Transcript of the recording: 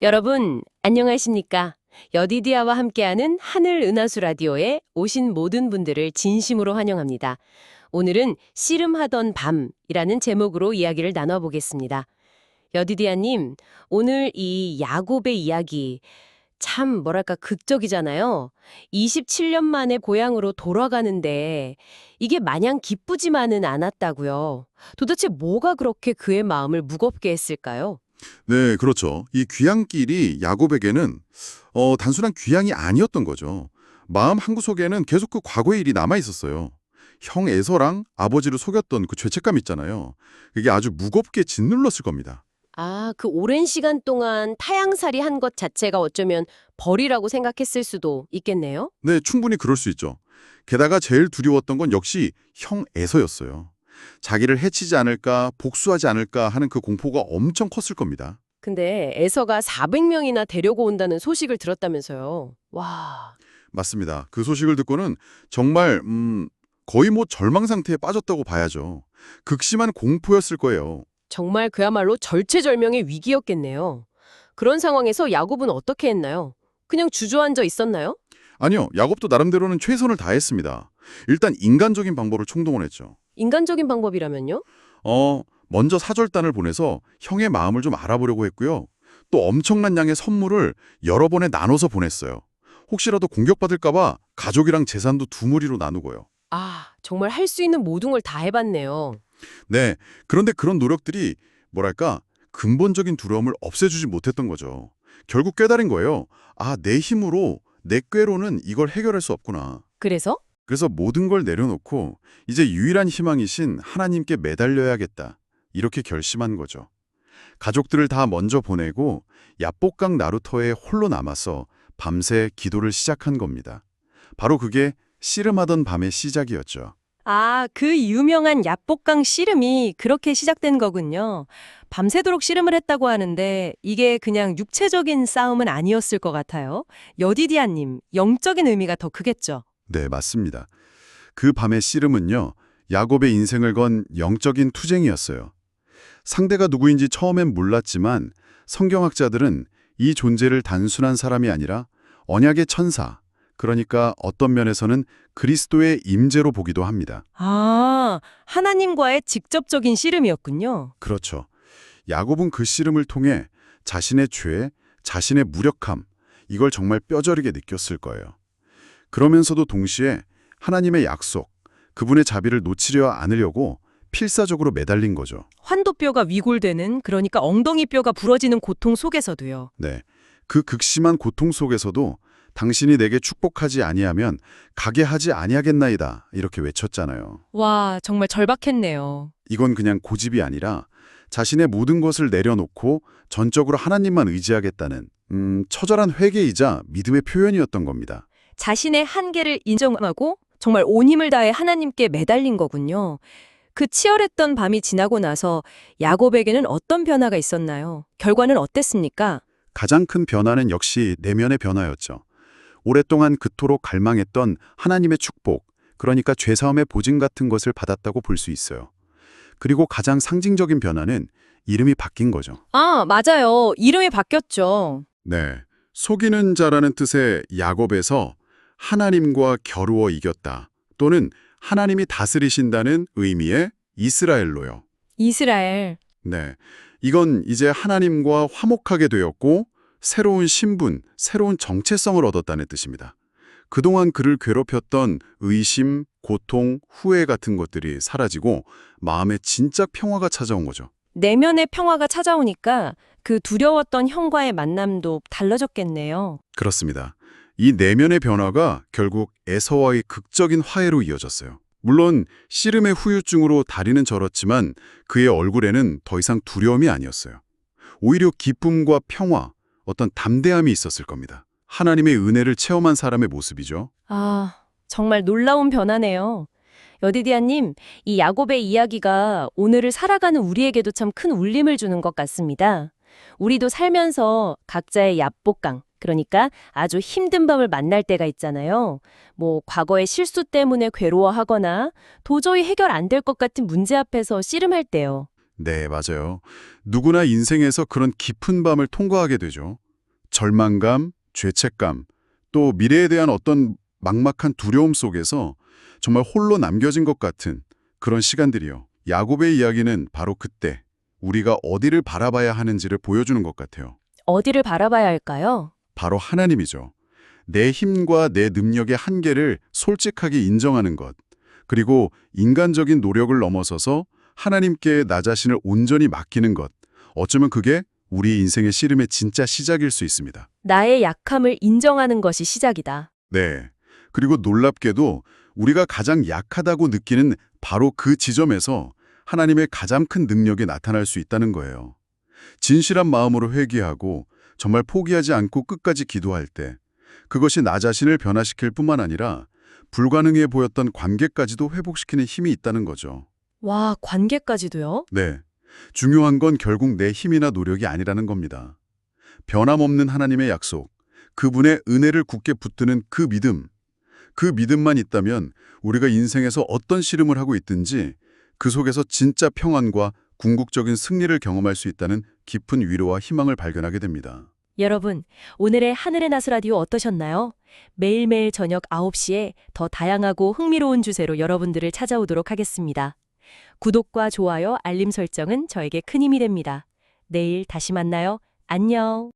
여러분, 안녕하십니까? 여디디아와 함께하는 하늘 은하수 라디오에 오신 모든 분들을 진심으로 환영합니다. 오늘은 씨름하던 밤이라는 제목으로 이야기를 나눠보겠습니다. 여디디아님, 오늘 이 야곱의 이야기 참 뭐랄까 극적이잖아요. 27년 만에 고향으로 돌아가는데 이게 마냥 기쁘지만은 않았다고요. 도대체 뭐가 그렇게 그의 마음을 무겁게 했을까요? 네, 그렇죠. 이 귀향길이 야곱에게는 단순한 귀향이 아니었던 거죠. 마음 한구석에는 계속 그 과거의 일이 남아 있었어요. 형 에서랑 아버지를 속였던 그 죄책감 있잖아요. 그게 아주 무겁게 짓눌렀을 겁니다. 아, 그 오랜 시간 동안 타향살이 한 것 자체가 어쩌면 벌이라고 생각했을 수도 있겠네요. 네, 충분히 그럴 수 있죠. 게다가 제일 두려웠던 건 역시 형 에서였어요. 자기를 해치지 않을까, 복수하지 않을까 하는 그 공포가 엄청 컸을 겁니다. 근데 에서가 400명이나 데려고 온다는 소식을 들었다면서요. 와, 맞습니다. 그 소식을 듣고는 정말 거의 뭐 절망 상태에 빠졌다고 봐야죠. 극심한 공포였을 거예요. 정말 그야말로 절체절명의 위기였겠네요. 그런 상황에서 야곱은 어떻게 했나요? 그냥 주저앉아 있었나요? 아니요, 야곱도 나름대로는 최선을 다했습니다. 일단 인간적인 방법을 총동원했죠. 인간적인 방법이라면요? 먼저 사절단을 보내서 형의 마음을 좀 알아보려고 했고요. 또 엄청난 양의 선물을 여러 번에 나눠서 보냈어요. 혹시라도 공격받을까 봐 가족이랑 재산도 두 무리로 나누고요. 아, 정말 할 수 있는 모든 걸 다 해봤네요. 네, 그런데 그런 노력들이 뭐랄까 근본적인 두려움을 없애주지 못했던 거죠. 결국 깨달은 거예요. 아, 내 힘으로, 내 꾀로는 이걸 해결할 수 없구나. 그래서? 그래서 모든 걸 내려놓고 이제 유일한 희망이신 하나님께 매달려야겠다. 이렇게 결심한 거죠. 가족들을 다 먼저 보내고 야복강 나루터에 홀로 남아서 밤새 기도를 시작한 겁니다. 바로 그게 씨름하던 밤의 시작이었죠. 아, 그 유명한 야복강 씨름이 그렇게 시작된 거군요. 밤새도록 씨름을 했다고 하는데 이게 그냥 육체적인 싸움은 아니었을 것 같아요. 여디디아님, 영적인 의미가 더 크겠죠. 네, 맞습니다. 그 밤의 씨름은요, 야곱의 인생을 건 영적인 투쟁이었어요. 상대가 누구인지 처음엔 몰랐지만 성경학자들은 이 존재를 단순한 사람이 아니라 언약의 천사, 그러니까 어떤 면에서는 그리스도의 임재로 보기도 합니다. 아, 하나님과의 직접적인 씨름이었군요. 그렇죠. 야곱은 그 씨름을 통해 자신의 죄, 자신의 무력함, 이걸 정말 뼈저리게 느꼈을 거예요. 그러면서도 동시에 하나님의 약속, 그분의 자비를 놓치려 않으려고 필사적으로 매달린 거죠. 환도뼈가 위골되는, 그러니까 엉덩이뼈가 부러지는 고통 속에서도요. 네, 그 극심한 고통 속에서도 당신이 내게 축복하지 아니하면 가게 하지 아니하겠나이다 이렇게 외쳤잖아요. 와, 정말 절박했네요. 이건 그냥 고집이 아니라 자신의 모든 것을 내려놓고 전적으로 하나님만 의지하겠다는 처절한 회개이자 믿음의 표현이었던 겁니다. 자신의 한계를 인정하고 정말 온 힘을 다해 하나님께 매달린 거군요. 그 치열했던 밤이 지나고 나서 야곱에게는 어떤 변화가 있었나요? 결과는 어땠습니까? 가장 큰 변화는 역시 내면의 변화였죠. 오랫동안 그토록 갈망했던 하나님의 축복, 그러니까 죄사함의 보증 같은 것을 받았다고 볼 수 있어요. 그리고 가장 상징적인 변화는 이름이 바뀐 거죠. 아, 맞아요. 이름이 바뀌었죠. 네, 속이는 자라는 뜻의 야곱에서 하나님과 겨루어 이겼다 또는 하나님이 다스리신다는 의미의 이스라엘로요. 이스라엘. 네, 이건 이제 하나님과 화목하게 되었고 새로운 신분, 새로운 정체성을 얻었다는 뜻입니다. 그동안 그를 괴롭혔던 의심, 고통, 후회 같은 것들이 사라지고 마음에 진짜 평화가 찾아온 거죠. 내면의 평화가 찾아오니까 그 두려웠던 형과의 만남도 달라졌겠네요. 그렇습니다. 이 내면의 변화가 결국 에서와의 극적인 화해로 이어졌어요. 물론 씨름의 후유증으로 다리는 절었지만 그의 얼굴에는 더 이상 두려움이 아니었어요. 오히려 기쁨과 평화, 어떤 담대함이 있었을 겁니다. 하나님의 은혜를 체험한 사람의 모습이죠. 아, 정말 놀라운 변화네요. 여디디아님, 이 야곱의 이야기가 오늘을 살아가는 우리에게도 참 큰 울림을 주는 것 같습니다. 우리도 살면서 각자의 야복강, 그러니까 아주 힘든 밤을 만날 때가 있잖아요. 뭐 과거의 실수 때문에 괴로워하거나 도저히 해결 안 될 것 같은 문제 앞에서 씨름할 때요. 네, 맞아요. 누구나 인생에서 그런 깊은 밤을 통과하게 되죠. 절망감, 죄책감, 또 미래에 대한 어떤 막막한 두려움 속에서 정말 홀로 남겨진 것 같은 그런 시간들이요. 야곱의 이야기는 바로 그때 우리가 어디를 바라봐야 하는지를 보여주는 것 같아요. 어디를 바라봐야 할까요? 바로 하나님이죠. 내 힘과 내 능력의 한계를 솔직하게 인정하는 것, 그리고 인간적인 노력을 넘어서서 하나님께 나 자신을 온전히 맡기는 것, 어쩌면 그게 우리 인생의 씨름의 진짜 시작일 수 있습니다. 나의 약함을 인정하는 것이 시작이다. 네. 그리고 놀랍게도 우리가 가장 약하다고 느끼는 바로 그 지점에서 하나님의 가장 큰 능력이 나타날 수 있다는 거예요. 진실한 마음으로 회개하고 정말 포기하지 않고 끝까지 기도할 때 그것이 나 자신을 변화시킬 뿐만 아니라 불가능해 보였던 관계까지도 회복시키는 힘이 있다는 거죠. 와, 관계까지도요? 네. 중요한 건 결국 내 힘이나 노력이 아니라는 겁니다. 변함없는 하나님의 약속, 그분의 은혜를 굳게 붙드는 그 믿음만 있다면 우리가 인생에서 어떤 씨름을 하고 있든지 그 속에서 진짜 평안과 궁극적인 승리를 경험할 수 있다는 깊은 위로와 희망을 발견하게 됩니다. 여러분, 오늘의 하늘의 나수 라디오 어떠셨나요? 매일매일 저녁 9시에 더 다양하고 흥미로운 주제로 여러분들을 찾아오도록 하겠습니다. 구독과 좋아요, 알림 설정은 저에게 큰 힘이 됩니다. 내일 다시 만나요. 안녕.